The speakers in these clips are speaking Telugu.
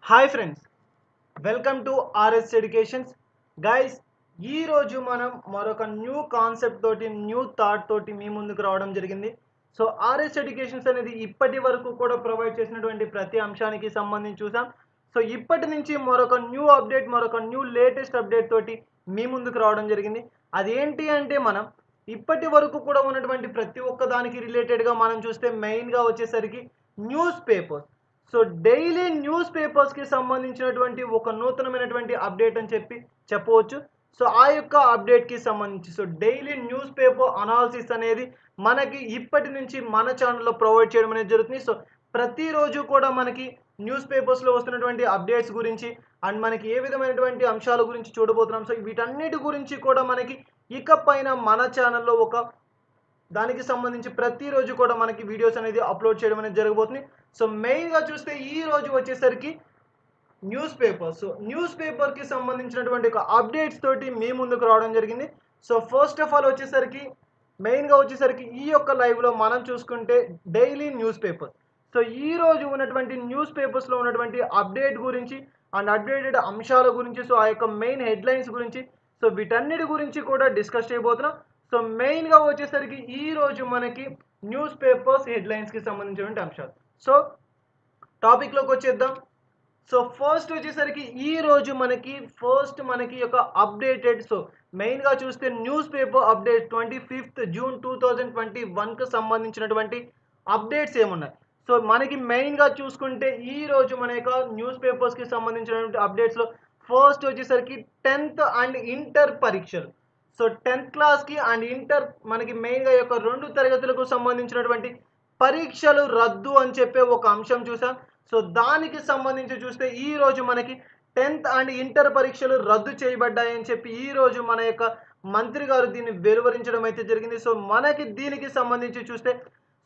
Hi friends, welcome to RS educations. Guys, ఈరోజు మనం మరొక న్యూ కాన్సెప్ట్ తోటి న్యూ థాట్ తోటి మీ ముందుకు రావడం జరిగింది. సో ఆర్ఎస్ ఎడ్యుకేషన్స్ అనేది ఇప్పటి వరకు కూడా ప్రొవైడ్ చేసినటువంటి ప్రతి అంశానికి సంబంధించి చూసాం. సో ఇప్పటి నుంచి మరొక న్యూ అప్డేట్, మరొక న్యూ లేటెస్ట్ అప్డేట్ తోటి మీ ముందుకు రావడం జరిగింది. అదేంటి అంటే మనం ఇప్పటి వరకు కూడా ఉన్నటువంటి ప్రతి ఒక్క దానికి రిలేటెడ్గా మనం చూస్తే మెయిన్గా వచ్చేసరికి news papers. So daily news పేపర్స్కి సంబంధించినటువంటి ఒక నూతనమైనటువంటి అప్డేట్ అని చెప్పవచ్చు. సో ఆ యొక్క అప్డేట్కి సంబంధించి డైలీ న్యూస్ పేపర్ అనాలిసిస్ అనేది మనకి ఇప్పటి నుంచి మన ఛానల్లో ప్రొవైడ్ చేయడం అనేది జరుగుతుంది. సో ప్రతిరోజు కూడా మనకి న్యూస్ పేపర్స్లో వస్తున్నటువంటి అప్డేట్స్ గురించి అండ్ మనకి ఏ విధమైనటువంటి అంశాల గురించి చూడబోతున్నాం. సో వీటన్నిటి గురించి కూడా మనకి ఇకపైన మన ఛానల్లో దానికి సంబంధించి ప్రతిరోజు కూడా మనకి వీడియోస్ అనేది అప్లోడ్ చేయడం అనేది జరగబోతుంది. సో మెయిన్గా చూస్తే ఈ రోజు వచ్చేసరికి న్యూస్ పేపర్కి సంబంధించినటువంటి ఒక అప్డేట్స్ తోటి మీ ముందుకు రావడం జరిగింది. సో ఫస్ట్ ఆఫ్ ఆల్ మెయిన్గా వచ్చేసరికి ఈ యొక్క లైవ్లో మనం చూసుకుంటే డైలీ న్యూస్ పేపర్. సో ఈ రోజు ఉన్నటువంటి న్యూస్ పేపర్స్లో ఉన్నటువంటి అప్డేట్ గురించి అండ్ అప్డేటెడ్ అంశాల గురించి, సో ఆ యొక్క మెయిన్ హెడ్లైన్స్ గురించి, సో వీటన్నిటి గురించి కూడా డిస్కస్ చేయబోతున్నాం. సో మెయిన్గా వచ్చేసరికి ఈ రోజు మనకి న్యూస్ పేపర్స్ హెడ్లైన్స్కి సంబంధించినటువంటి అంశాలు. సో టాపిక్లోకి వచ్చేద్దాం. సో ఫస్ట్ వచ్చేసరికి ఈ రోజు మనకి యొక్క అప్డేటెడ్, సో మెయిన్గా చూస్తే news paper update 25th June 2021కి సంబంధించినటువంటి అప్డేట్స్ ఏమున్నాయి. సో మనకి మెయిన్గా చూసుకుంటే ఈ రోజు మన యొక్క న్యూస్ పేపర్స్కి సంబంధించినటువంటి అప్డేట్స్లో ఫస్ట్ వచ్చేసరికి 10th అండ్ ఇంటర్ పరీక్షలు. సో 10th క్లాస్కి అండ్ ఇంటర్ మనకి మెయిన్గా యొక్క 2 తరగతులకు సంబంధించినటువంటి పరీక్షలు రద్దు అని చెప్పే ఒక అంశం చూసాం. సో దానికి సంబంధించి చూస్తే ఈ రోజు మనకి 10th అండ్ ఇంటర్ పరీక్షలు రద్దు చేయబడ్డాయని చెప్పి ఈ రోజు మన యొక్క మంత్రి గారు దీన్ని వెలువరించడం అయితే జరిగింది. సో మనకి దీనికి సంబంధించి చూస్తే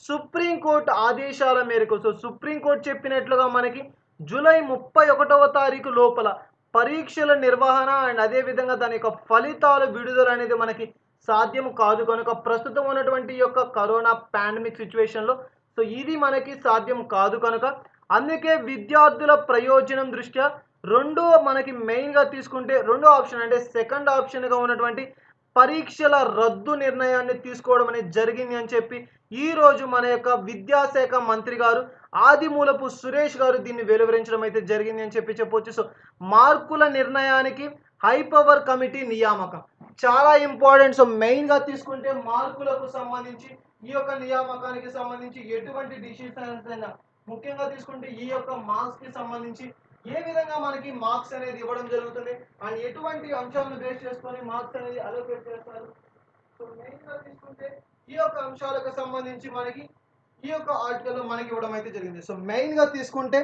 సుప్రీంకోర్టు ఆదేశాల మేరకు, సో సుప్రీంకోర్టు చెప్పినట్లుగా మనకి జూలై 31వ తారీఖు లోపల పరీక్షల నిర్వహణ అండ్ అదేవిధంగా దాని యొక్క ఫలితాలు విడుదల అనేది మనకి సాధ్యం కాదు కనుక, ప్రస్తుతం ఉన్నటువంటి యొక్క కరోనా పాండమిక్ సిచ్యువేషన్లో సో ఇది మనకి సాధ్యం కాదు కనుక, అందుకే విద్యార్థుల ప్రయోజనం దృష్ట్యా మనకి మెయిన్గా తీసుకుంటే రెండో ఆప్షన్ అంటే సెకండ్ ఆప్షన్గా ఉన్నటువంటి పరీక్షల రద్దు నిర్ణయాన్ని తీసుకోవడం అనేది జరిగింది అని చెప్పి ఈ రోజు మన యొక్క విద్యాశాఖ మంత్రి గారు ఆదిమూలపు సురేష్ గారు దీన్ని వెలువరించడం అయితే జరిగింది అని చెప్పవచ్చు. సో మార్కుల నిర్ణయానికి హై పవర్ కమిటీ నియామకం చాలా ఇంపార్టెంట్. సో మెయిన్గా తీసుకుంటే మార్కులకు సంబంధించి ఈ యొక్క నియామకానికి సంబంధించి ఎటువంటి డిసిషన్స్ అయినా, ముఖ్యంగా తీసుకుంటే ఈ యొక్క మార్క్స్కి సంబంధించి ఏ విధంగా మనకి మార్క్స్ అనేది ఇవ్వడం జరుగుతుంది అండ్ ఎటువంటి అంశాలను బేస్ చేసుకొని మార్క్స్ అనేది అలోకేట్ చేస్తారు. సో మెయిన్గా తీసుకుంటే ఈ యొక్క అంశాలకు సంబంధించి మనకి ఈ యొక్క ఆర్టికల్లో మనకి ఇవ్వడం అయితే జరిగింది. సో మెయిన్గా తీసుకుంటే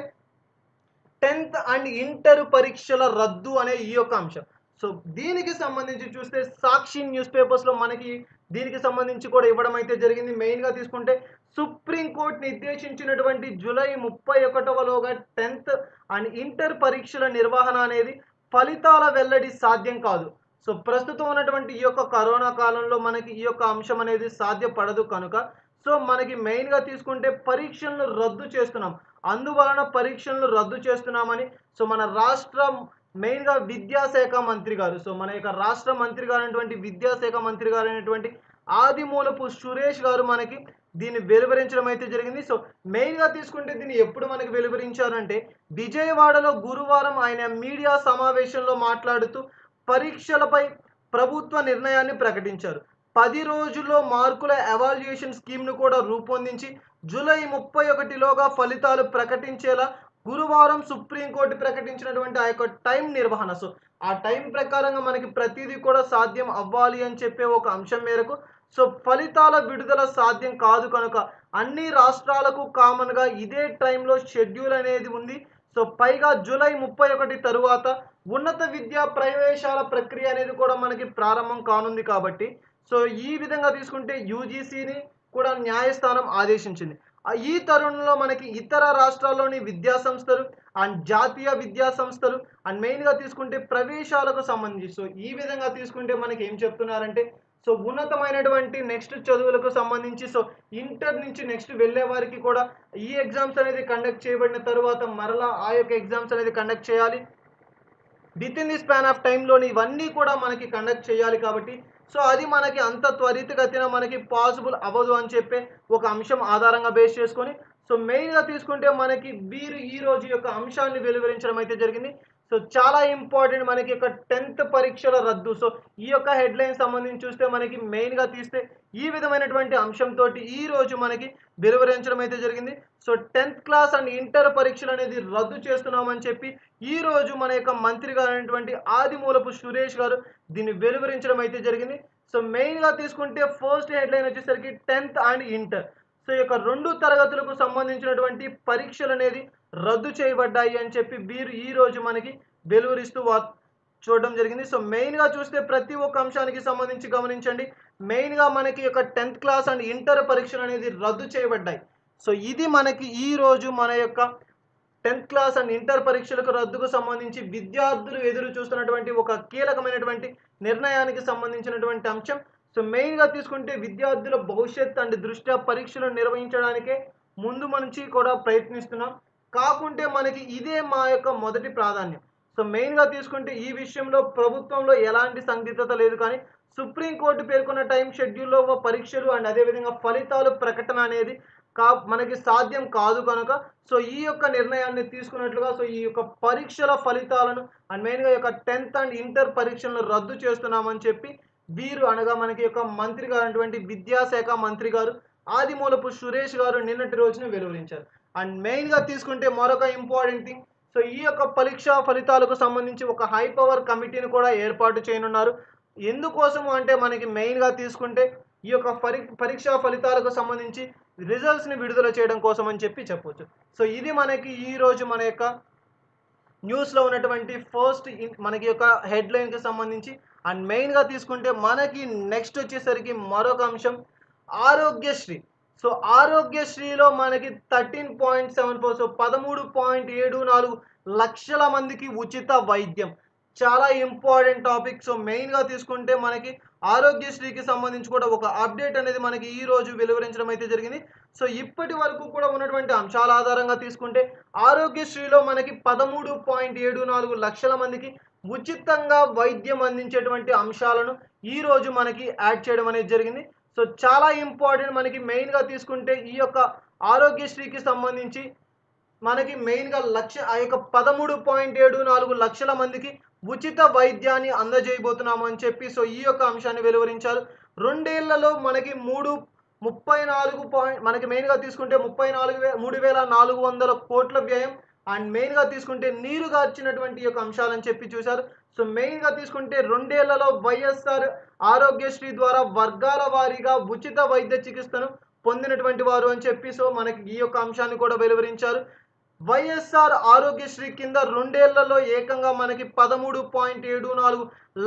10th అండ్ ఇంటర్ పరీక్షల రద్దు అనే ఈ యొక్క అంశం. సో దీనికి సంబంధించి చూస్తే సాక్షి న్యూస్ పేపర్స్లో మనకి దీనికి సంబంధించి కూడా ఇవ్వడం అయితే జరిగింది. మెయిన్గా తీసుకుంటే సుప్రీంకోర్టు నిర్దేశించినటువంటి జూలై 31లోగా 10th అండ్ ఇంటర్ పరీక్షల నిర్వహణ అనేది ఫలితాల వెల్లడి సాధ్యం కాదు. సో ప్రస్తుతం ఉన్నటువంటి ఈ యొక్క కరోనా కాలంలో మనకి ఈ యొక్క అంశం అనేది సాధ్యపడదు కనుక, సో మనకి మెయిన్గా తీసుకుంటే పరీక్షలను రద్దు చేస్తున్నాం, అందువలన పరీక్షలను రద్దు చేస్తున్నామని సో మన రాష్ట్ర మెయిన్గా విద్యాశాఖ మంత్రి గారు, సో మన యొక్క రాష్ట్ర మంత్రి గారు అయినటువంటి విద్యాశాఖ మంత్రి గారు అయినటువంటి ఆదిమూలపు సురేష్ గారు మనకి దీన్ని వెలువరించడం అయితే జరిగింది. సో మెయిన్గా తీసుకుంటే దీన్ని ఎప్పుడు మనకి వెలువరించారంటే విజయవాడలో గురువారం ఆయన మీడియా సమావేశంలో మాట్లాడుతూ పరీక్షలపై ప్రభుత్వ నిర్ణయాన్ని ప్రకటించారు. 10 రోజుల్లో మార్కుల ఎవాల్యుయేషన్ స్కీమ్ను కూడా రూపొందించి జూలై 31లోగా ఫలితాలు ప్రకటించేలా గురువారం సుప్రీంకోర్టు ప్రకటించినటువంటి ఆ యొక్క టైం నిర్వహణ, సో ఆ టైం ప్రకారంగా మనకి ప్రతిదీ కూడా సాధ్యం అవ్వాలి అని చెప్పే ఒక అంశం మేరకు సో ఫలితాల విడుదల సాధ్యం కాదు కనుక అన్ని రాష్ట్రాలకు కామన్గా ఇదే టైంలో షెడ్యూల్ అనేది ఉంది. సో పైగా జూలై 31 తరువాత ఉన్నత విద్యా ప్రవేశాల ప్రక్రియ అనేది కూడా మనకి ప్రారంభం కానుంది కాబట్టి, సో ఈ విధంగా తీసుకుంటే యూజీసీని కూడా న్యాయస్థానం ఆదేశించింది. ఈ తరుణంలో మనకి ఇతర రాష్ట్రాల్లోని విద్యా సంస్థలు అండ్ జాతీయ విద్యా సంస్థలు అండ్ మెయిన్గా తీసుకుంటే ప్రవేశాలకు సంబంధించి, సో ఈ విధంగా తీసుకుంటే మనకి ఏం చెప్తున్నారంటే సో ఉన్నతమైనటువంటి నెక్స్ట్ చదువులకు సంబంధించి సో ఇంటర్ నుంచి నెక్స్ట్ వెళ్ళే వారికి కూడా ఈ ఎగ్జామ్స్ అనేది కండక్ట్ చేయబడిన తర్వాత మరలా ఆ యొక్క ఎగ్జామ్స్ అనేది కండక్ట్ చేయాలి. With in the span of టైంలోని ఇవన్నీ కూడా మనకి కండక్ట్ చేయాలి కాబట్టి సో అది మనకి అంత త్వరితగతిన మనకి పాసిబుల్ అవ్వదు అని చెప్పే ఒక అంశం ఆధారంగా బేస్ చేసుకొని సో మెయిన్గా తీసుకుంటే మనకి వీరు ఈ రోజు యొక్క అంశాన్ని వెలువరించడం అయితే జరిగింది. సో చాలా ఇంపార్టెంట్ మనకి యొక్క 10th పరీక్షల రద్దు. సో ఈ యొక్క హెడ్లైన్ సంబంధించి చూస్తే మనకి మెయిన్గా తీస్తే ఈ విధమైనటువంటి అంశంతో ఈ రోజు మనకి వెలువరించడం అయితే జరిగింది. So 10th class and inter పరీక్షలు అనేది రద్దు చేస్తున్నామని చెప్పి ఈ రోజు మన యొక్క మంత్రి గారు అయినటువంటి ఆదిమూలపు సురేష్ గారు దీన్ని వెలువరించడం అయితే జరిగింది. సో మెయిన్గా తీసుకుంటే ఫస్ట్ హెడ్లైన్ వచ్చేసరికి 10th అండ్ ఇంటర్ సో ఈ యొక్క 2 తరగతులకు సంబంధించినటువంటి పరీక్షలు అనేది రద్దు చేయబడ్డాయి అని చెప్పి వీరు ఈ రోజు మనకి వెలువరిస్తూ చూడడం జరిగింది. సో మెయిన్గా చూస్తే ప్రతి ఒక్క అంశానికి సంబంధించి గమనించండి. మెయిన్గా మనకి యొక్క 10th క్లాస్ అండ్ ఇంటర్ పరీక్షలు అనేది రద్దు చేయబడ్డాయి. సో ఇది మనకి ఈ రోజు మన యొక్క 10th క్లాస్ అండ్ ఇంటర్ పరీక్షలకు రద్దుకు సంబంధించి విద్యార్థులు ఎదురు చూస్తున్నటువంటి ఒక కీలకమైనటువంటి నిర్ణయానికి సంబంధించినటువంటి అంశం. సో మెయిన్గా తీసుకుంటే విద్యార్థుల భవిష్యత్ అండ్ దృష్ట్యా పరీక్షలు నిర్వహించడానికే ముందు నుంచి కూడా ప్రయత్నిస్తున్నాం. కాకుంటే మనకి ఇదే మా యొక్క మొదటి ప్రాధాన్యం. సో మెయిన్గా తీసుకుంటే ఈ విషయంలో ప్రభుత్వంలో ఎలాంటి సందిగ్ధత లేదు. కానీ సుప్రీంకోర్టు పేర్కొన్న టైం షెడ్యూల్లో పరీక్షలు అండ్ అదేవిధంగా ఫలితాలు ప్రకటన అనేది మనకి సాధ్యం కాదు కనుక సో ఈ యొక్క నిర్ణయాన్ని తీసుకున్నట్లుగా సో ఈ యొక్క పరీక్షల ఫలితాలను అండ్ మెయిన్గా యొక్క 10th అండ్ ఇంటర్ పరీక్షలను రద్దు చేస్తున్నామని చెప్పి వీరు అనగా మనకి యొక్క మంత్రి గారు అటువంటి విద్యాశాఖ మంత్రి గారు ఆదిమూలపు సురేష్ గారు నిన్నటి రోజున వెలువరించారు. అండ్ మెయిన్గా తీసుకుంటే మరొక ఇంపార్టెంట్ థింగ్ సో ఈ యొక్క పరీక్షా ఫలితాలకు సంబంధించి ఒక హై పవర్ కమిటీని కూడా ఏర్పాటు చేయనున్నారు. ఎందుకోసము అంటే మనకి మెయిన్గా తీసుకుంటే ఈ యొక్క పరీక్షా ఫలితాలకు సంబంధించి రిజల్ట్స్ని విడుదల చేయడం కోసం అని చెప్పి చెప్పొచ్చు. సో ఇది మనకి ఈ రోజు మన యొక్క న్యూస్లో ఉన్నటువంటి ఫస్ట్ మనకి యొక్క హెడ్లైన్కి సంబంధించి. అండ్ మెయిన్గా తీసుకుంటే మనకి నెక్స్ట్ వచ్చేసరికి మరొక అంశం ఆరోగ్యశ్రీ. సో ఆరోగ్యశ్రీలో మనకి 13.74 సో 13.74 లక్షల మందికి ఉచిత వైద్యం. చాలా ఇంపార్టెంట్ టాపిక్. సో మెయిన్గా తీసుకుంటే మనకి ఆరోగ్యశ్రీకి సంబంధించి కూడా ఒక అప్డేట్ అనేది మనకి ఈ రోజు వెలువరించడం అయితే జరిగింది. సో ఇప్పటి వరకు కూడా ఉన్నటువంటి అంశాల ఆధారంగా తీసుకుంటే ఆరోగ్యశ్రీలో మనకి 13.74 లక్షల మందికి ఉచితంగా వైద్యం అందించేటువంటి అంశాలను ఈ రోజు మనకి యాడ్ చేయడం అనేది జరిగింది. సో చాలా ఇంపార్టెంట్ మనకి మెయిన్గా తీసుకుంటే ఈ యొక్క ఆరోగ్యశ్రీకి సంబంధించి మనకి మెయిన్గా ఆ యొక్క 13.74 లక్షల మందికి ఉచిత వైద్యాన్ని అందజేయబోతున్నాము అని చెప్పి సో ఈ యొక్క అంశాన్ని వెలువరించారు. 2 ఏళ్లలో మనకి 34 మనకి మెయిన్గా తీసుకుంటే 3,400 కోట్ల వ్యయం అండ్ మెయిన్గా తీసుకుంటే నీరు గార్చినటువంటి యొక్క అంశాలని చెప్పి చూశారు. సో మెయిన్గా తీసుకుంటే 2 ఏళ్లలో వైఎస్ఆర్ ఆరోగ్యశ్రీ ద్వారా వర్గాల వారీగా ఉచిత వైద్య చికిత్సను పొందినటువంటి వారు అని చెప్పి సో మనకి ఈ యొక్క అంశాన్ని కూడా వెలువరించారు. వైఎస్ఆర్ ఆరోగ్యశ్రీ కింద 2 ఏళ్లలో ఏకంగా మనకి 13.74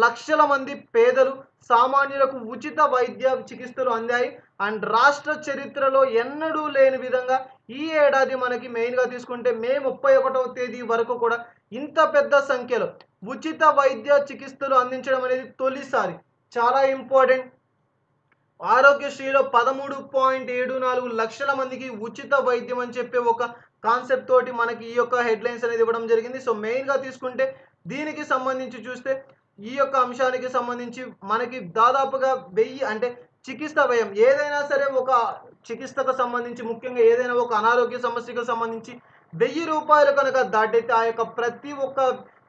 లక్షల మంది పేదలు సామాన్యులకు ఉచిత వైద్య చికిత్సలు అందాయి. అండ్ రాష్ట్ర చరిత్రలో ఎన్నడూ లేని విధంగా ఈ ఏడాది మనకి మెయిన్గా తీసుకుంటే మే 31వ తేదీ వరకు కూడా ఇంత పెద్ద సంఖ్యలో ఉచిత వైద్య చికిత్సలు అందించడం అనేది తొలిసారి. చాలా ఇంపార్టెంట్. ఆరోగ్యశ్రీలో 13.74 లక్షల మందికి ఉచిత వైద్యం అని చెప్పే ఒక కాన్సెప్ట్ తోటి మనకి ఈ యొక్క హెడ్లైన్స్ అనేది ఇవ్వడం జరిగింది. సో మెయిన్గా తీసుకుంటే దీనికి సంబంధించి చూస్తే ఈ యొక్క అంశానికి సంబంధించి మనకి దాదాపుగా 1000 అంటే చికిత్స వ్యయం ఏదైనా సరే ఒక చికిత్సకు సంబంధించి ముఖ్యంగా ఏదైనా ఒక అనారోగ్య సమస్యకు సంబంధించి 1000 రూపాయలు కనుక దాటితే ఆ యొక్క ప్రతి ఒక్క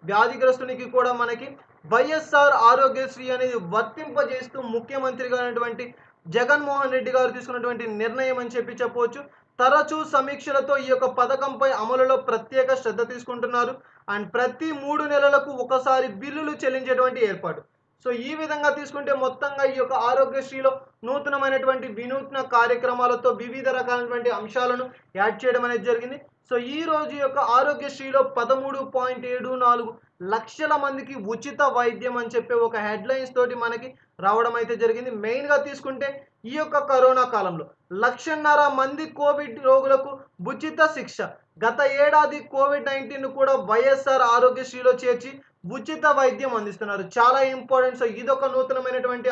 వ్యాధిగ్రస్తునికి కూడా మనకి వైఎస్ఆర్ ఆరోగ్యశ్రీ అనేది వర్తింపజేస్తూ ముఖ్యమంత్రిగా అయినటువంటి జగన్మోహన్ రెడ్డి గారు తీసుకున్నటువంటి నిర్ణయం అని చెప్పి చెప్పవచ్చు. తరచూ సమీక్షలతో ఈ యొక్క పథకంపై అమలులో ప్రత్యేక శ్రద్ధ తీసుకుంటున్నారు. అండ్ ప్రతి 3 నెలలకు ఒకసారి బిల్లులు చెల్లించేటువంటి ఏర్పాటు. సో ఈ విధంగా తీసుకుంటే మొత్తంగా ఈ యొక్క ఆరోగ్యశ్రీలో నూతనమైనటువంటి వినూత్న కార్యక్రమాలతో వివిధ రకాలైనటువంటి అంశాలను యాడ్ చేయడం అనేది జరిగింది. సో ఈ రోజు యొక్క ఆరోగ్యశ్రీలో 13.74 లక్షల మందికి ఉచిత వైద్యం అని చెప్పే ఒక హెడ్లైన్స్ తోటి మనకి రావడం అయితే జరిగింది. మెయిన్గా తీసుకుంటే ఈ యొక్క కరోనా కాలంలో 1,50,000 మంది కోవిడ్ రోగులకు ఉచిత శిక్ష. గత ఏడాది కోవిడ్-19 కూడా వైఎస్ఆర్ ఆరోగ్యశ్రీలో చేర్చి ఉచిత వైద్యం అందిస్తున్నారు. చాలా ఇంపార్టెంట్. సో ఇదొక నూతనమైనటువంటి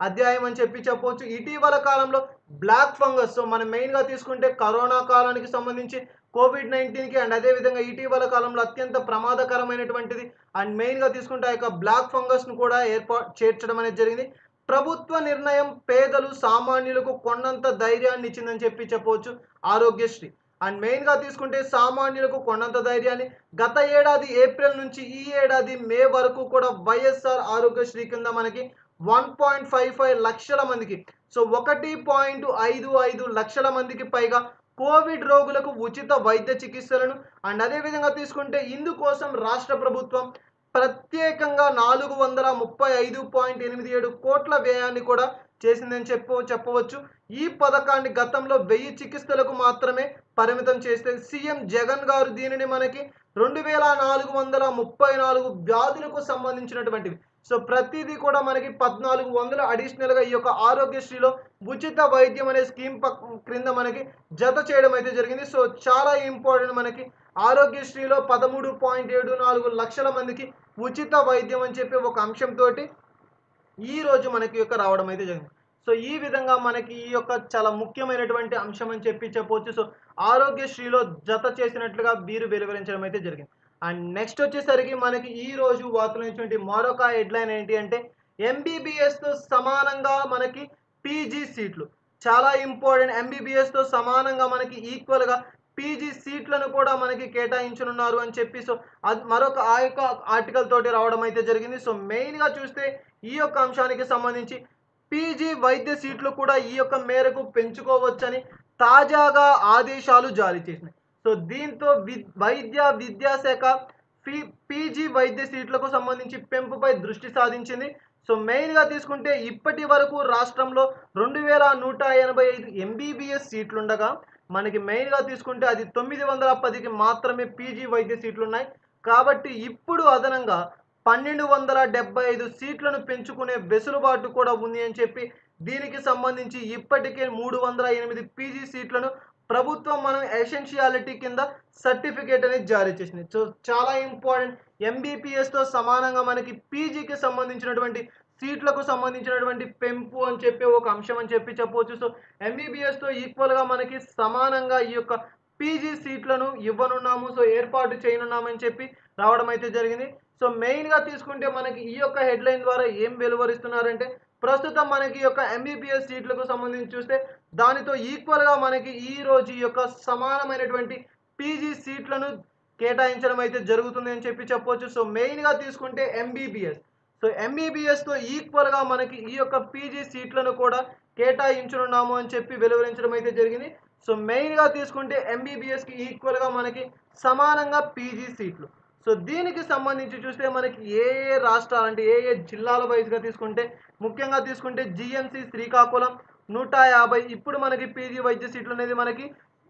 అధ్యాయం అని చెప్పవచ్చు. ఇటీవల కాలంలో బ్లాక్ ఫంగస్, సో మనం మెయిన్గా తీసుకుంటే కరోనా కాలానికి సంబంధించి కోవిడ్-19కి అండ్ అదేవిధంగా ఇటీవల కాలంలో అత్యంత ప్రమాదకరమైనటువంటిది అండ్ మెయిన్గా తీసుకుంటే ఆ యొక్క బ్లాక్ ఫంగస్ను కూడా చేర్చడం అనేది జరిగింది. ప్రభుత్వ నిర్ణయం పేదలు సామాన్యులకు కొండంత ధైర్యాన్ని ఇచ్చిందని చెప్పవచ్చు ఆరోగ్యశ్రీ. అండ్ మెయిన్గా తీసుకుంటే సామాన్యులకు కొండంత ధైర్యాన్ని గత ఏడాది ఏప్రిల్ నుంచి ఈ ఏడాది మే వరకు కూడా వైఎస్ఆర్ ఆరోగ్యశ్రీ కింద మనకి 1.55 లక్షల మందికి, సో 1.55 లక్షల మందికి పైగా కోవిడ్ రోగులకు ఉచిత వైద్య చికిత్సలను అండ్ అదేవిధంగా తీసుకుంటే ఇందుకోసం రాష్ట్ర ప్రభుత్వం ప్రత్యేకంగా 435.87 కోట్ల వ్యయాన్ని కూడా చేసిందని చెప్పవచ్చు. ఈ పథకాన్ని గతంలో 1000 చికిత్సలకు మాత్రమే పరిమితం చేస్తే సీఎం జగన్ గారు దీనిని మనకి 2434 వ్యాధులకు సంబంధించినటువంటివి, సో ప్రతిదీ కూడా మనకి 1400 అడిషనల్గా ఈ యొక్క ఆరోగ్యశ్రీలో ఉచిత వైద్యం అనే స్కీమ్ క్రింద మనకి జత చేయడం అయితే జరిగింది. సో చాలా ఇంపార్టెంట్, మనకి ఆరోగ్యశ్రీలో 13.74 లక్షల మందికి ఉచిత వైద్యం అని చెప్పి ఒక అంశంతో ఈ రోజు మనకి యొక్క రావడం అయితే జరిగింది. సో ఈ విధంగా మనకి ఈ యొక్క చాలా ముఖ్యమైనటువంటి అంశం అని చెప్పవచ్చు. సో ఆరోగ్యశ్రీలో జత చేసినట్లుగా వీరు వెలువరించడం అయితే జరిగింది. అండ్ నెక్స్ట్ వచ్చేసరికి మనకి ఈ రోజు వార్తలు మరొక హెడ్లైన్ ఏంటి అంటే ఎంబీబీఎస్తో సమానంగా మనకి పీజీ సీట్లు, చాలా ఇంపార్టెంట్. ఎంబీబీఎస్తో సమానంగా మనకి ఈక్వల్గా పీజీ సీట్లను కూడా మనకి కేటాయించనున్నారు అని చెప్పి, సో అది మరొక ఆ యొక్క ఆర్టికల్ తోటి రావడం అయితే జరిగింది. సో మెయిన్గా చూస్తే ఈ యొక్క అంశానికి సంబంధించి పీజీ వైద్య సీట్లు కూడా ఈ యొక్క మేరకు పెంచుకోవచ్చని తాజాగా ఆదేశాలు జారీ చేసినాయి. సో దీంతో విద్యాశాఖ పీజీ వైద్య సీట్లకు సంబంధించి పెంపుపై దృష్టి సాధించింది. సో మెయిన్గా తీసుకుంటే ఇప్పటి వరకు రాష్ట్రంలో 2185 ఎంబీబీఎస్ సీట్లుండగా మనకి మెయిన్గా తీసుకుంటే అది 910కి మాత్రమే పీజీ వైద్య సీట్లు ఉన్నాయి. కాబట్టి ఇప్పుడు అదనంగా 1275 సీట్లను పెంచుకునే వెసులుబాటు కూడా ఉంది అని చెప్పి, దీనికి సంబంధించి ఇప్పటికే 308 పీజీ సీట్లను ప్రభుత్వం మనం ఎసెన్షియాలిటీ కింద సర్టిఫికేట్ అనేది జారీ చేసింది. సో చాలా ఇంపార్టెంట్, ఎంబీబీఎస్తో సమానంగా మనకి పీజీకి సంబంధించినటువంటి సీట్లకు సంబంధించినటువంటి పెంపు అని చెప్పి ఒక అంశం అని చెప్పవచ్చు. సో ఎంబీబీఎస్తో ఈక్వల్గా మనకి సమానంగా ఈ యొక్క పీజీ సీట్లను ఇవ్వనున్నాము, సో ఏర్పాటు చేయనున్నామని చెప్పి రావడం అయితే జరిగింది. సో మెయిన్గా తీసుకుంటే మనకి ఈ యొక్క హెడ్లైన్ ద్వారా ఏం వెలువరిస్తున్నారంటే ప్రస్తుతం మనకి యొక్క ఎంబీబీఎస్ సీట్లకు సంబంధించి చూస్తే దానితో ఈక్వల్గా మనకి ఈ రోజు ఈ యొక్క సమానమైనటువంటి పీజీ సీట్లను కేటాయించడం అయితే జరుగుతుంది అని చెప్పవచ్చు. సో మెయిన్గా తీసుకుంటే ఎంబీబీఎస్, సో ఎంబీబీఎస్తో ఈక్వల్గా మనకి ఈ యొక్క పీజీ సీట్లను కూడా కేటాయించనున్నాము అని చెప్పి వెలువరించడం అయితే జరిగింది. సో మెయిన్గా తీసుకుంటే ఎంబీబీఎస్కి ఈక్వల్గా మనకి సమానంగా పీజీ సీట్లు. సో దీనికి సంబంధించి చూస్తే మనకి ఏ రాష్ట్రాలు అంటే ఏ జిల్లాల వైజ్గా తీసుకుంటే ముఖ్యంగా తీసుకుంటే జిఎంసి శ్రీకాకుళం 150, ఇప్పుడు మనకి పీజీ వైద్య సీట్లు అనేది మనకి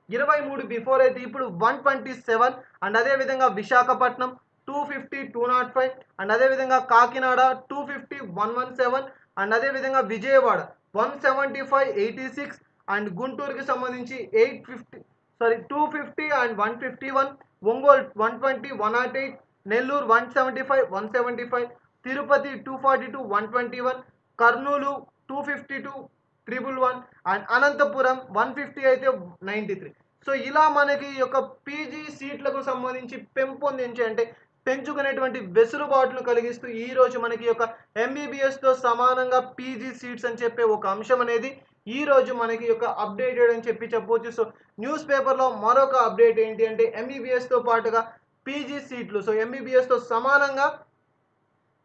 23 బిఫోర్ అయితే ఇప్పుడు 127 అండ్ అదేవిధంగా విశాఖపట్నం 250 205 అండ్ అదేవిధంగా కాకినాడ 250 117 అండ్ అదేవిధంగా విజయవాడ 175 86 అండ్ గుంటూరుకి సంబంధించి 250 అండ్ 151, ఒంగోలు 120 108, నెల్లూరు 175 175, తిరుపతి 242 121, కర్నూలు 252 111 అండ్ అనంతపురం 150 అయితే 93. సో ఇలా మనకి ఈ యొక్క పీజీ సీట్లకు సంబంధించి పెంపొందించి అంటే పెంచుకునేటువంటి వెసులుబాటును కలిగిస్తూ ఈ రోజు మనకి యొక్క ఎంబీబీఎస్తో సమానంగా పీజీ సీట్స్ అని చెప్పే ఒక అంశం అనేది ఈ రోజు మనకి యొక్క అప్డేటెడ్ అని చెప్పవచ్చు. సో న్యూస్ పేపర్లో మరొక అప్డేట్ ఏంటి అంటే ఎంబీబీఎస్తో పాటుగా పీజీ సీట్లు, సో ఎంబీబీఎస్తో సమానంగా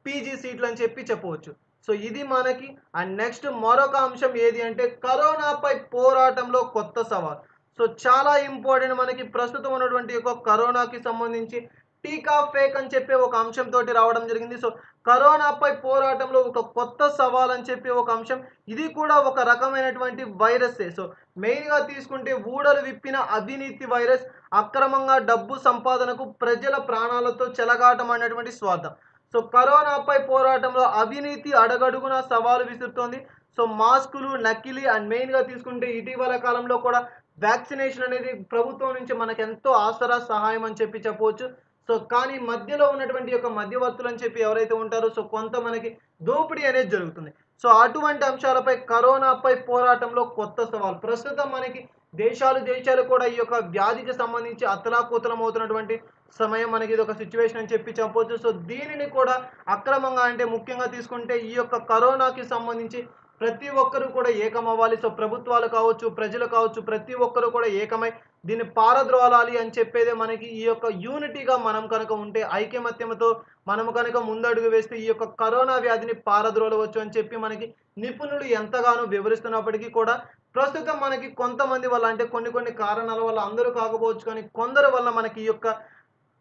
పీజీ సీట్లు అని చెప్పవచ్చు. సో ఇది మనకి అండ్ నెక్స్ట్ మరొక అంశం ఏది అంటే కరోనాపై పోరాటంలో కొత్త సవాల్. సో చాలా ఇంపార్టెంట్, మనకి ప్రస్తుతం ఉన్నటువంటి యొక్క కరోనాకి సంబంధించి టీకా ఫేక్ అని చెప్పి ఒక అంశంతో రావడం జరిగింది. సో కరోనాపై పోరాటంలో ఒక కొత్త సవాల్ అని చెప్పి ఒక అంశం, ఇది కూడా ఒక రకమైనటువంటి వైరస్సే. సో మెయిన్గా తీసుకుంటే ఊడలు విప్పిన అవినీతి వైరస్, అక్రమంగా డబ్బు సంపాదనకు ప్రజల ప్రాణాలతో చెలగాటం అనేటువంటి స్వార్థం. సో కరోనాపై పోరాటంలో అవినీతి అడగడుగున సవాలు విసురుతోంది. సో మాస్కులు నకిలీ అండ్ మెయిన్గా తీసుకుంటే ఇటీవల కాలంలో కూడా వ్యాక్సినేషన్ అనేది ప్రభుత్వం నుంచి మనకు ఎంతో ఆసరా సహాయం అని చెప్పవచ్చు. సో కానీ మధ్యలో ఉన్నటువంటి యొక్క మధ్యవర్తులు అని చెప్పి ఎవరైతే ఉంటారో సో కొంత మనకి దోపిడీ అనేది జరుగుతుంది. సో అటువంటి అంశాలపై కరోనాపై పోరాటంలో కొత్త సవాల్. ప్రస్తుతం మనకి దేశాలు కూడా ఈ యొక్క వ్యాధికి సంబంధించి అతలాకుతలం అవుతున్నటువంటి సమయం మనకి ఇదొక సిట్యుయేషన్ అని చెప్పి చెప్పొచ్చు. సో దీనిని కూడా అక్రమంగా అంటే ముఖ్యంగా తీసుకుంటే ఈ యొక్క కరోనాకి సంబంధించి ప్రతి ఒక్కరు కూడా ఏకమవ్వాలి. సో ప్రభుత్వాలు కావచ్చు, ప్రజలు కావచ్చు, ప్రతి ఒక్కరు కూడా ఏకమై దీన్ని పారద్రోలాలి అని చెప్పేదే మనకి ఈ యొక్క యూనిటీగా మనం కనుక ఉంటే, ఐకమత్యంతో మనము కనుక ముందడుగు వేస్తే ఈ యొక్క కరోనా వ్యాధిని పారద్రోలవచ్చు అని చెప్పి మనకి నిపుణులు ఎంతగానో వివరిస్తున్నప్పటికీ కూడా ప్రస్తుతం మనకి కొంతమంది వల్ల అంటే కొన్ని కారణాల వల్ల అందరూ కాకపోవచ్చు కానీ కొందరి వల్ల మనకి ఈ యొక్క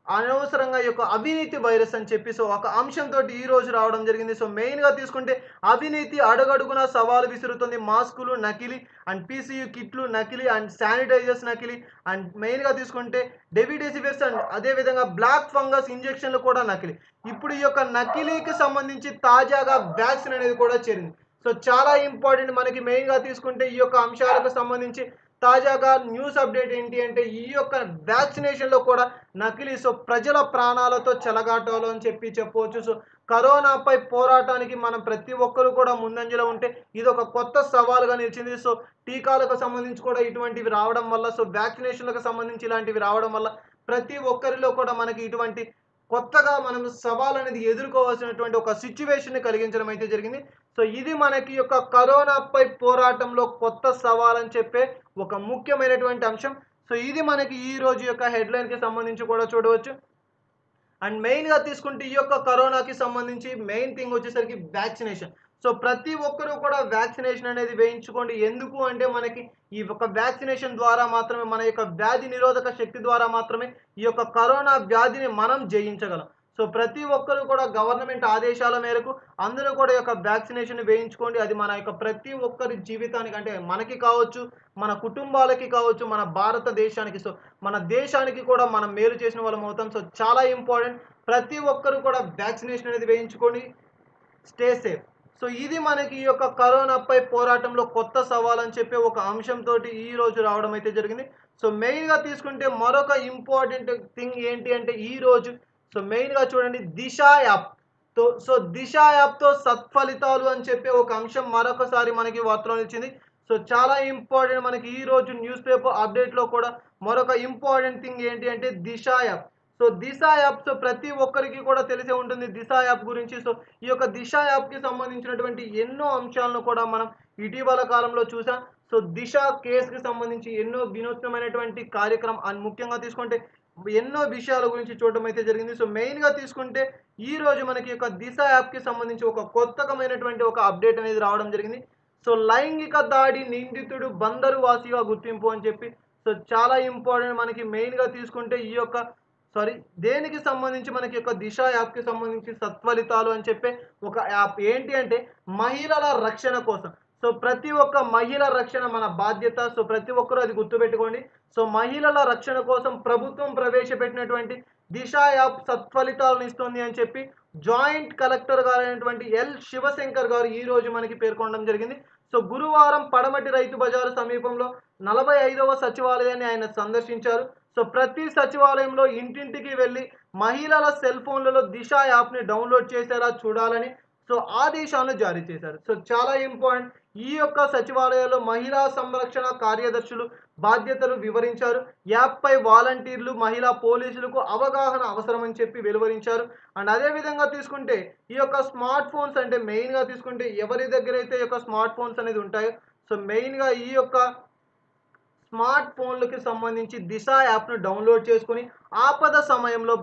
అనవసరంగా ఈ యొక్క అవినీతి వైరస్ అని చెప్పి సో ఒక అంశంతోటి ఈ రోజు రావడం జరిగింది. సో మెయిన్‌గా తీసుకుంటే అవినీతి అడుగడుగునా సవాలు విసురుతుంది. మాస్కులు నకిలీ అండ్ పీసీయూ కిట్లు నకిలీ అండ్ శానిటైజర్స్ నకిలీ అండ్ మెయిన్‌గా తీసుకుంటే డెవిడెసివిర్స్ అండ్ అదే విధంగా బ్లాక్ ఫంగస్ ఇంజెక్షన్‌లు కూడా నకిలీ. ఇప్పుడు ఈ యొక్క నకిలీకి సంబంధించి తాజాగా వ్యాక్సిన్ అనేది కూడా చేరింది. సో చాలా ఇంపార్టెంట్ మనకి మెయిన్‌గా తీసుకుంటే ఈ యొక్క అంశాలకు సంబంధించి తాజాగా న్యూస్ అప్డేట్ ఏంటి అంటే ఈ యొక్క వ్యాక్సినేషన్‌లో కూడా నకిలీ. సో ప్రజల ప్రాణాలతో చెలగాటాలు అని చెప్పి చెప్పవచ్చు. సో కరోనాపై పోరాటానికి మనం ప్రతి ఒక్కరు కూడా ముందంజలో ఉంటే ఇదొక కొత్త సవాలుగా నిలిచింది. సో టీకాలకు సంబంధించి కూడా ఇటువంటివి రావడం వల్ల సో వ్యాక్సినేషన్‌లకు సంబంధించి ఇలాంటివి రావడం వల్ల ప్రతి ఒక్కరిలో కూడా మనకి ఇటువంటి కొత్తగా మనం సవాలనేది ఎదుర్కోవాల్సినటువంటి ఒక సిట్యుయేషన్‌ని కలిగించడం అయితే జరిగింది. సో ఇది మనకి యొక్క కరోనాపై పోరాటంలో కొత్త సవాలని చెప్పే ఒక ముఖ్యమైనటువంటి అంశం. సో ఇది మనకి ఈ రోజు యొక్క హెడ్‌లైన్‌కి సంబంధించి కూడా చూడవచ్చు. అండ్ మెయిన్‌గా తీసుకుంటే ఈ యొక్క కరోనాకి సంబంధించి మెయిన్ థింగ్ వచ్చేసరికి వ్యాక్సినేషన్. సో ప్రతి ఒక్కరు కూడా వ్యాక్సినేషన్ అనేది వేయించుకోండి. ఎందుకు అంటే మనకి ఈ ఒక వ్యాక్సినేషన్ ద్వారా మాత్రమే మన యొక్క వ్యాధి నిరోధక శక్తి ద్వారా మాత్రమే ఈ యొక్క కరోనా వ్యాధిని మనం జయించగలం. సో ప్రతి ఒక్కరు కూడా గవర్నమెంట్ ఆదేశాల మేరకు అందరూ కూడా ఈ యొక్క వ్యాక్సినేషన్ వేయించుకోండి. అది మన యొక్క ప్రతి ఒక్కరి జీవితానికి అంటే మనకి కావచ్చు, మన కుటుంబాలకి కావచ్చు, మన భారతదేశానికి సో మన దేశానికి కూడా మనం మేలు చేసిన వాళ్ళం అవుతాం. సో చాలా ఇంపార్టెంట్. ప్రతి ఒక్కరు కూడా వ్యాక్సినేషన్ అనేది వేయించుకొని స్టే సేఫ్. సో ఇది మనకి ఈ యొక్క కరోనాపై పోరాటంలో కొత్త సవాలని చెప్పి ఒక అంశంతోటి ఈ రోజు రావడం అయితే జరిగింది. సో మెయిన్‌గా తీసుకుంటే మరొక ఇంపార్టెంట్ థింగ్ ఏంటి అంటే ఈ రోజు సో మెయిన్‌గా చూడండి దిశ యాప్. సో దిశ యాప్‌తో సత్ఫలితాలు అని చెప్పి ఒక అంశం మరొకసారి మనకి వార్తలో నిలిచింది. సో చాలా ఇంపార్టెంట్ మనకి ఈ రోజు న్యూస్ పేపర్ అప్డేట్‌లో కూడా మరొక ఇంపార్టెంట్ థింగ్ ఏంటి అంటే దిశ యాప్. సో దిశ యాప్ సో ప్రతి ఒక్కరికి కూడా తెలిసే ఉంటుంది దిశ యాప్ గురించి. సో ఈ యొక్క దిశ యాప్‌కి సంబంధించినటువంటి ఎన్నో అంశాలను కూడా మనం ఇటీవల కాలంలో చూసాం. సో దిశ కేస్‌కి సంబంధించి ఎన్నో వినూత్నమైనటువంటి కార్యక్రమం అండ్ ముఖ్యంగా తీసుకుంటే ఎన్నో విషయాల గురించి చూడడం అయితే జరిగింది. సో మెయిన్‌గా తీసుకుంటే ఈ రోజు మనకి యొక్క దిశ యాప్‌కి సంబంధించి ఒక కొత్తకమైనటువంటి ఒక అప్డేట్ అనేది రావడం జరిగింది. సో లైంగిక దాడి నిందితుడు బందరు వాసిగా గుర్తింపు అని చెప్పి సో చాలా ఇంపార్టెంట్ మనకి మెయిన్‌గా తీసుకుంటే ఈ యొక్క దేనికి సంబంధించి మనకి యొక్క దిశ యాప్‌కి సంబంధించి సత్ఫలితాలు అని చెప్పే ఒక యాప్. ఏంటి అంటే మహిళల రక్షణ కోసం. సో ప్రతి ఒక్క మహిళ రక్షణ మన బాధ్యత. సో ప్రతి ఒక్కరు అది గుర్తుపెట్టుకోండి. సో మహిళల రక్షణ కోసం ప్రభుత్వం ప్రవేశపెట్టినటువంటి దిశ యాప్ సత్ఫలితాలను ఇస్తుంది అని చెప్పి జాయింట్ కలెక్టర్ గారైనటువంటి ఎల్. శివశంకర్ గారు ఈ రోజు మనకి పేర్కొనడం జరిగింది. సో గురువారం పడమటి రైతు బజారు సమీపంలో 45వ సచివాలయాన్ని ఆయన సందర్శించారు. సో ప్రతి సచివాలయంలో ఇంటింటికి వెళ్లి మహిళల సెల్ ఫోన్లలో దిశ యాప్‌ని డౌన్‌లోడ్ చేసేలా చూడాలని సో ఆదేశాలను జారీ చేశారు. సో చాలా ఇంపార్టెంట్. ఈ యొక్క సచివాలయాల్లో మహిళా సంరక్షణ కార్యదర్శులు బాధ్యతలు వివరించారు. యాప్‌పై వాలంటీర్లు, మహిళా పోలీసులకు అవగాహన అవసరమని చెప్పి వెలువరించారు. అండ్ అదే విధంగా తీసుకుంటే ఈ యొక్క స్మార్ట్ ఫోన్స్ అంటే మెయిన్‌గా తీసుకుంటే ఎవరి దగ్గరైతే ఈ యొక్క స్మార్ట్ ఫోన్స్ అనేది ఉంటాయో సో మెయిన్‌గా ఈ యొక్క స్మార్ట్ ఫోన్‌లకి సంబంధించి దిశ యాప్‌ను డౌన్‌లోడ్ చేసుకొని ఆపద సమయంలో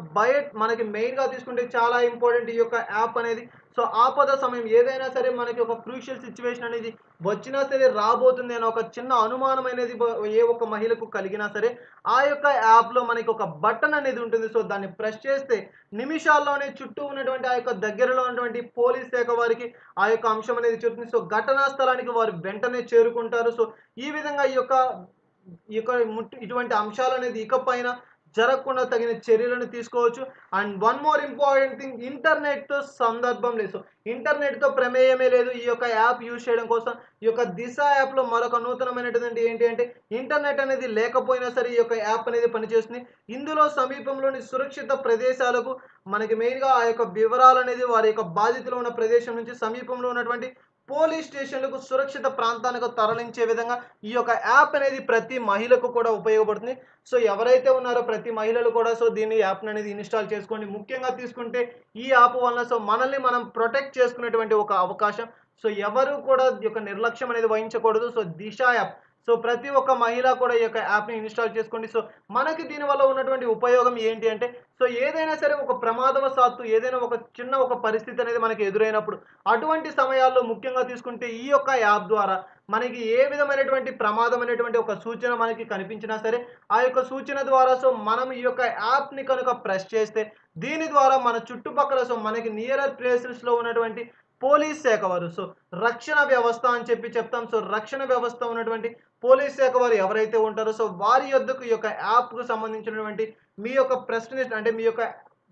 మనకి మెయిన్‌గా తీసుకుంటే చాలా ఇంపార్టెంట్ ఈ యొక్క యాప్ అనేది. సో ఆపద సమయం ఏదైనా సరే మనకి ఒక క్రూషియల్ సిట్యుయేషన్ అనేది వచ్చినా సరే రాబోతుంది అనే ఒక చిన్న అనుమానం అనేది ఏ ఒక్క మహిళకు కలిగినా సరే ఆ యొక్క యాప్‌లో మనకి ఒక బటన్ అనేది ఉంటుంది. సో దాన్ని ప్రెస్ చేస్తే నిమిషాల్లోనే చుట్టూ ఉన్నటువంటి ఆ యొక్క దగ్గరలో ఉన్నటువంటి పోలీస్ శాఖ వారికి ఆ యొక్క అంశం అనేది చెప్తుంది. సో ఘటనా స్థలానికి వారు వెంటనే చేరుకుంటారు. సో ఈ విధంగా ఇటువంటి అంశాలనేది ఇకపైన జరగకుండా తగిన చర్యలను తీసుకోవచ్చు. And one more important thing ఇంటర్నెట్‌తో సందర్భం లేదు. సో ఇంటర్నెట్‌తో ప్రమేయమే లేదు ఈ యొక్క యాప్ యూజ్ చేయడం కోసం. ఈ యొక్క దిశ యాప్‌లో మరొక నూతనమైనటువంటిది ఏంటి అంటే ఇంటర్నెట్ అనేది లేకపోయినా సరే ఈ యొక్క యాప్ అనేది పనిచేస్తుంది. ఇందులో సమీపంలోని సురక్షిత ప్రదేశాలకు మనకి మెయిన్‌గా ఆ యొక్క వివరాలనేది వారి యొక్క బాధితులు ఉన్న ప్రదేశం నుంచి సమీపంలో ఉన్నటువంటి పోలీస్ స్టేషన్లకు సురక్షిత ప్రాంతానికి తరలించే విధంగా ఈ యొక్క యాప్ అనేది ప్రతి మహిళకు కూడా ఉపయోగపడుతుంది. సో ఎవరైతే ఉన్నారో ప్రతి మహిళలు కూడా సో దీన్ని యాప్‌ని అనేది ఇన్‌స్టాల్ చేసుకోండి. ముఖ్యంగా తీసుకుంటే ఈ యాప్ వలన సో మనల్ని మనం ప్రొటెక్ట్ చేసుకునేటువంటి ఒక అవకాశం. సో ఎవరు కూడా ఈ యొక్క నిర్లక్ష్యం అనేది వహించకూడదు. సో దిశ యాప్ సో ప్రతి ఒక్క మహిళ కూడా ఈ యొక్క యాప్‌ని ఇన్‌స్టాల్ చేసుకోండి. సో మనకి దీనివల్ల ఉన్నటువంటి ఉపయోగం ఏంటి అంటే సో ఏదైనా సరే ఒక ప్రమాదవశాత్తు ఏదైనా ఒక చిన్న ఒక పరిస్థితి అనేది మనకి ఎదురైనప్పుడు అటువంటి సమయాల్లో ముఖ్యంగా తీసుకుంటే ఈ యొక్క యాప్ ద్వారా మనకి ఏ విధమైనటువంటి ప్రమాదం అనేటువంటి ఒక సూచన మనకి కనిపించినా సరే ఆ యొక్క సూచన ద్వారా సో మనం ఈ యొక్క యాప్‌ని కనుక ప్రెస్ చేస్తే దీని ద్వారా మన చుట్టుపక్కల సో మనకి నియరర్ ప్లేసెస్‌లో ఉన్నటువంటి పోలీస్ శాఖ వారు సో రక్షణ వ్యవస్థ అని చెప్పి చెప్తాం. సో రక్షణ వ్యవస్థ ఉన్నటువంటి పోలీస్ శాఖ వారు ఎవరైతే ఉంటారో సో వారి యొద్దకు ఈ యొక్క యాప్‌కు సంబంధించినటువంటి మీ యొక్క ప్రెస్‌ని అంటే మీ యొక్క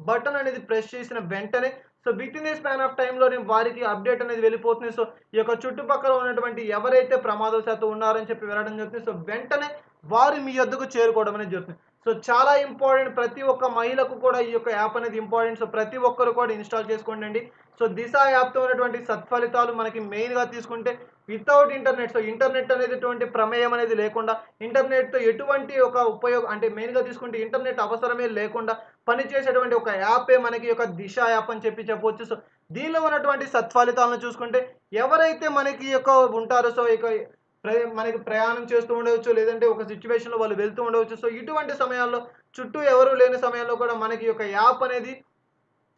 బటన్ అనేది ప్రెస్ చేసిన వెంటనే so within A span of టైమ్‌లోనే వారికి అప్డేట్ అనేది వెళ్ళిపోతుంది. సో ఈ యొక్క చుట్టుపక్కల ఉన్నటువంటి ఎవరైతే ప్రమాదవశాత్తు ఉన్నారని చెప్పి వెళ్ళడం జరుగుతుంది. సో వెంటనే వారు మీ యొద్దకు చేరుకోవడం అనేది జరుగుతుంది. సో చాలా ఇంపార్టెంట్ ప్రతి ఒక్క మహిళకు కూడా ఈ యొక్క యాప్ అనేది ఇంపార్టెంట్. సో ప్రతి ఒక్కరు కూడా ఇన్‌స్టాల్ చేసుకోండండి. సో దిశ యాప్‌తో ఉన్నటువంటి సత్ఫలితాలు మనకి మెయిన్‌గా తీసుకుంటే వితౌట్ ఇంటర్నెట్ సో ఇంటర్నెట్ అనేటటువంటి ప్రమేయం అనేది లేకుండా ఇంటర్నెట్‌తో ఎటువంటి ఒక ఉపయోగం అంటే మెయిన్‌గా తీసుకుంటే ఇంటర్నెట్ అవసరమే లేకుండా పనిచేసేటువంటి ఒక యాపే మనకి యొక్క దిశ యాప్ అని చెప్పి చెప్పొచ్చు. సో దీనిలో ఉన్నటువంటి సత్ఫలితాలను చూసుకుంటే ఎవరైతే మనకి ఈ యొక్క ఉంటారో సో ఇక మనకి ప్రయాణం చేస్తూ ఉండవచ్చు. లేదంటే ఒక సిట్యుయేషన్‌లో వాళ్ళు వెళ్తూ ఉండవచ్చు. సో ఇటువంటి సమయాల్లో చుట్టూ ఎవరు లేని సమయంలో కూడా మనకి ఈ యొక్క యాప్ అనేది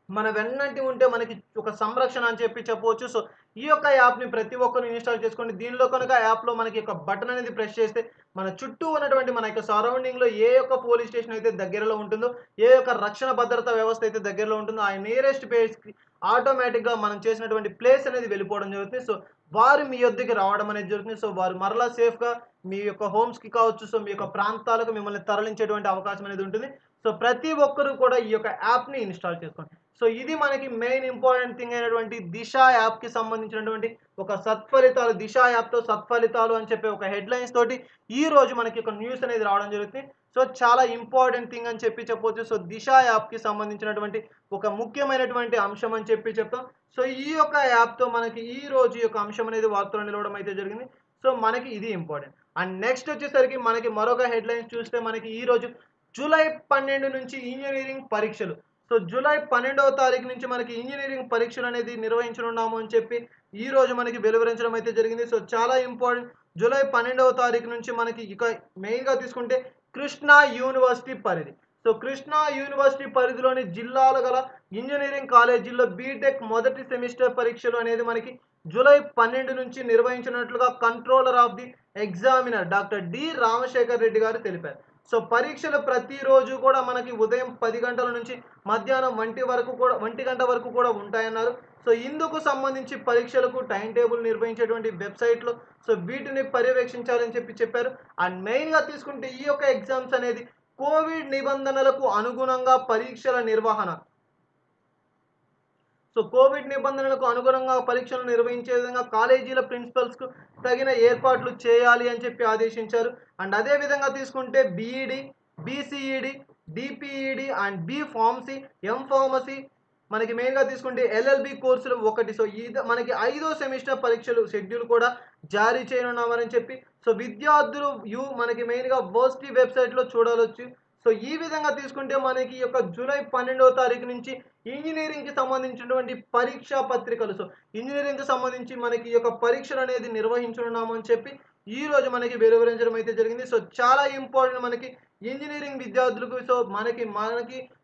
మన వెన్నంటి ఉంటే మనకి ఒక సంరక్షణ అని చెప్పి చెప్పవచ్చు. సో ఈ యొక్క యాప్‌ని ప్రతి ఒక్కరు ఇన్‌స్టాల్ చేసుకోండి. దీనిలో కనుక యాప్‌లో మనకి ఒక బటన్ అనేది ప్రెస్ చేస్తే మన చుట్టూ ఉన్నటువంటి మన యొక్క సరౌండింగ్‌లో ఏ యొక్క పోలీస్ స్టేషన్ అయితే దగ్గరలో ఉంటుందో, ఏ యొక్క రక్షణ భద్రతా వ్యవస్థ అయితే దగ్గరలో ఉంటుందో ఆ నియరెస్ట్ ప్లేస్‌కి ఆటోమేటిక్‌గా మనం చేసినటువంటి ప్లేస్ అనేది వెళ్ళిపోవడం జరుగుతుంది. సో వారు మీ యొద్దకి రావడం అనేది జరుగుతుంది. సో వారు మరలా సేఫ్‌గా మీ యొక్క హోమ్స్‌కి కావచ్చు, సో మీ యొక్క ప్రాంతాలకు మిమ్మల్ని తరలించేటువంటి అవకాశం అనేది ఉంటుంది. సో ప్రతి ఒక్కరు కూడా ఈ యొక్క యాప్‌ని ఇన్‌స్టాల్ చేసుకోండి. సో ఇది మనకి మెయిన్ ఇంపార్టెంట్ థింగ్ అయినటువంటి దిశ యాప్‌కి సంబంధించినటువంటి ఒక సత్ఫలితాలు దిశ యాప్‌తో సత్ఫలితాలు అని చెప్పి ఒక హెడ్‌లైన్స్ తోటి ఈరోజు మనకి ఒక న్యూస్ అనేది రావడం జరుగుతుంది. సో చాలా ఇంపార్టెంట్ థింగ్ అని చెప్పి చెప్పొచ్చు. సో దిశ యాప్‌కి సంబంధించినటువంటి ఒక ముఖ్యమైనటువంటి అంశం అని చెప్పి చెప్తాం. సో ఈ యొక్క యాప్‌తో మనకి ఈరోజు ఈ యొక్క అంశం అనేది వార్తల్లో నిలవడం అయితే జరిగింది. సో మనకి ఇది ఇంపార్టెంట్. అండ్ నెక్స్ట్ వచ్చేసరికి మనకి మరొక హెడ్‌లైన్స్ చూస్తే మనకి ఈరోజు జూలై 12 నుంచి ఇంజినీరింగ్ పరీక్షలు. సో జూలై 12వ తారీఖు నుంచి మనకి ఇంజినీరింగ్ పరీక్షలు అనేది నిర్వహించనున్నాము అని చెప్పి ఈరోజు మనకి వెలువరించడం అయితే జరిగింది. సో చాలా ఇంపార్టెంట్. జూలై 12వ తారీఖు నుంచి మనకి ఇక మెయిన్‌గా తీసుకుంటే కృష్ణా యూనివర్సిటీ పరిధి. సో కృష్ణా యూనివర్సిటీ పరిధిలోని జిల్లాల గల ఇంజినీరింగ్ కాలేజీల్లో బీటెక్ మొదటి సెమిస్టర్ పరీక్షలు అనేది మనకి జూలై 12 నుంచి నిర్వహించినట్లుగా controller of the examiner doctor D. Ramasekhar Reddy garu తెలిపారు. సో పరీక్షలు ప్రతిరోజు కూడా మనకి ఉదయం 10 గంటల నుంచి మధ్యాహ్నం 1 గంట వరకు కూడా ఉంటాయన్నారు. సో ఇందుకు సంబంధించి పరీక్షలకు టైం టేబుల్ నిర్వహించేటువంటి వెబ్‌సైట్‌లో సో వీటిని పర్యవేక్షించాలని చెప్పారు. అండ్ మెయిన్‌గా తీసుకుంటే ఈ యొక్క ఎగ్జామ్స్ అనేది కోవిడ్ నిబంధనలకు అనుగుణంగా పరీక్షల నిర్వహణ. సో కోవిడ్ నిబంధనలకు అనుగుణంగా పరీక్షలు నిర్వహించే విధంగా కాలేజీల ప్రిన్సిపల్స్‌కు తగిన ఏర్పాట్లు చేయాలి అని చెప్పి ఆదేశించారు. అండ్ అదే విధంగా తీసుకుంటే BED, BCED, DPED and B pharmacy, M pharmacy మనకి మెయిన్‌గా తీసుకుంటే ఎల్ఎల్బీ కోర్సులు ఒకటి. సో ఇది మనకి 5వ సెమిస్టర్ పరీక్షలు షెడ్యూల్ కూడా జారీ చేయనున్నామని చెప్పి సో విద్యార్థులు మనకి మెయిన్‌గా వర్సిటీ వెబ్‌సైట్‌లో చూడవచ్చు. సో ఈ విధంగా తీసుకుంటే మనకి ఈ యొక్క జూలై 12వ తారీఖు నుంచి ఇంజినీరింగ్‌కి సంబంధించినటువంటి పరీక్షా పత్రికలు సో ఇంజినీరింగ్‌కి సంబంధించి మనకి ఈ యొక్క పరీక్షలు అనేది నిర్వహించనున్నాము అని చెప్పి ఈరోజు మనకి వెలువరించడం అయితే జరిగింది. సో చాలా ఇంపార్టెంట్ మనకి ఇంజినీరింగ్ విద్యార్థులకు. సో మనకి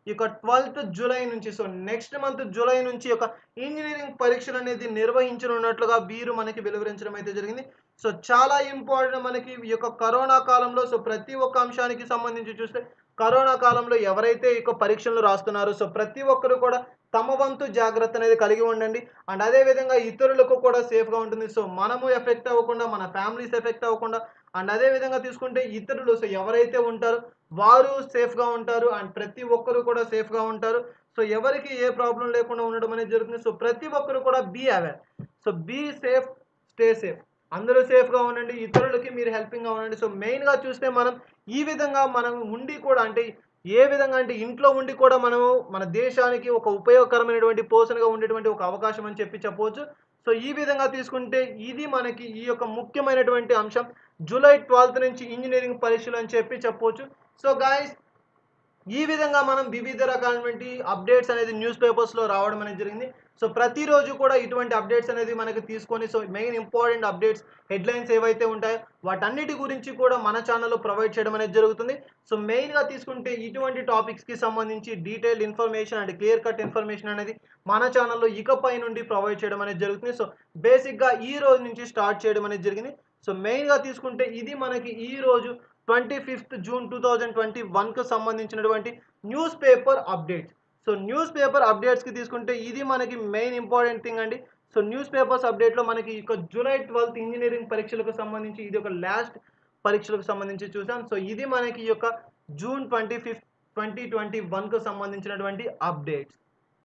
ఈ యొక్క 12th జూలై నుంచి సో నెక్స్ట్ మంత్ జూలై నుంచి ఒక ఇంజినీరింగ్ పరీక్షలు అనేది నిర్వహించనున్నట్లుగా వీరు మనకి వెలువరించడం అయితే జరిగింది. సో చాలా ఇంపార్టెంట్ మనకి ఈ యొక్క కరోనా కాలంలో సో ప్రతి ఒక్క అంశానికి సంబంధించి చూస్తే కరోనా కాలంలో ఎవరైతే ఈ యొక్క పరీక్షలు రాస్తున్నారో సో ప్రతి ఒక్కరు కూడా తమ వంతు జాగ్రత్త అనేది కలిగి ఉండండి. అండ్ అదే విధంగా ఇతరులకు కూడా సేఫ్‌గా ఉంటుంది. సో మనము ఎఫెక్ట్ అవ్వకుండా, మన ఫ్యామిలీస్ ఎఫెక్ట్ అవ్వకుండా అండ్ అదే విధంగా తీసుకుంటే ఇతరులు సో ఎవరైతే ఉంటారో వారు సేఫ్‌గా ఉంటారు. అండ్ ప్రతి ఒక్కరు కూడా సేఫ్‌గా ఉంటారు. సో ఎవరికీ ఏ ప్రాబ్లమ్ లేకుండా ఉండడం అనేది జరుగుతుంది. సో ప్రతి ఒక్కరు కూడా be aware. So be safe, stay safe. అందరూ సేఫ్‌గా ఉండండి. ఇతరులకి మీరు హెల్పింగ్‌గా ఉండండి. సో మెయిన్‌గా చూస్తే మనం ఈ విధంగా మనం ఉండి కూడా అంటే ఏ విధంగా అంటే ఇంట్లో ఉండి కూడా మనము మన దేశానికి ఒక ఉపయోగకరమైనటువంటి పర్సన్‌గా ఉండేటువంటి ఒక అవకాశం అని చెప్పి చెప్పవచ్చు. సో ఈ విధంగా తీసుకుంటే ఇది మనకి ఈ యొక్క ముఖ్యమైనటువంటి అంశం జూలై 12 నుంచి ఇంజనీరింగ్ పరీక్షలు అని చెప్పొచ్చు. సో గాయస్, ఈ విధంగా మనం వివిధ రకాలైనటువంటి అప్డేట్స్ అనేది న్యూస్ పేపర్స్లో రావడం అనేది జరిగింది. సో ప్రతిరోజు కూడా ఇటువంటి అప్డేట్స్ అనేది మనకి తీసుకొని so main important updates headlines ఏవైతే ఉంటాయో వాటన్నిటి గురించి కూడా మన ఛానల్లో ప్రొవైడ్ చేయడం అనేది జరుగుతుంది. సో మెయిన్గా తీసుకుంటే ఇటువంటి టాపిక్స్కి సంబంధించి detailed information and clear cut information అనేది మన ఛానల్లో ఇకపై నుండి ప్రొవైడ్ చేయడం అనేది జరుగుతుంది. సో బేసిక్గా ఈ రోజు నుంచి స్టార్ట్ చేయడం అనేది జరిగింది. సో మెయిన్గా తీసుకుంటే ఇది మనకి ఈ రోజు 25th జూన్ 2021కు సంబంధించినటువంటి news paper updates. So news paper అప్డేట్స్కి తీసుకుంటే ఇది మనకి మెయిన్ ఇంపార్టెంట్ థింగ్ అండి. సో న్యూస్ పేపర్స్ అప్డేట్లో మనకి ఇక జూలై 12 ఇంజనీరింగ్ పరీక్షలకు సంబంధించి ఇది ఒక లాస్ట్ పరీక్షలకు సంబంధించి చూసాం. సో ఇది మనకి ఈ యొక్క జూన్ 25 2021కు సంబంధించినటువంటి అప్డేట్స్.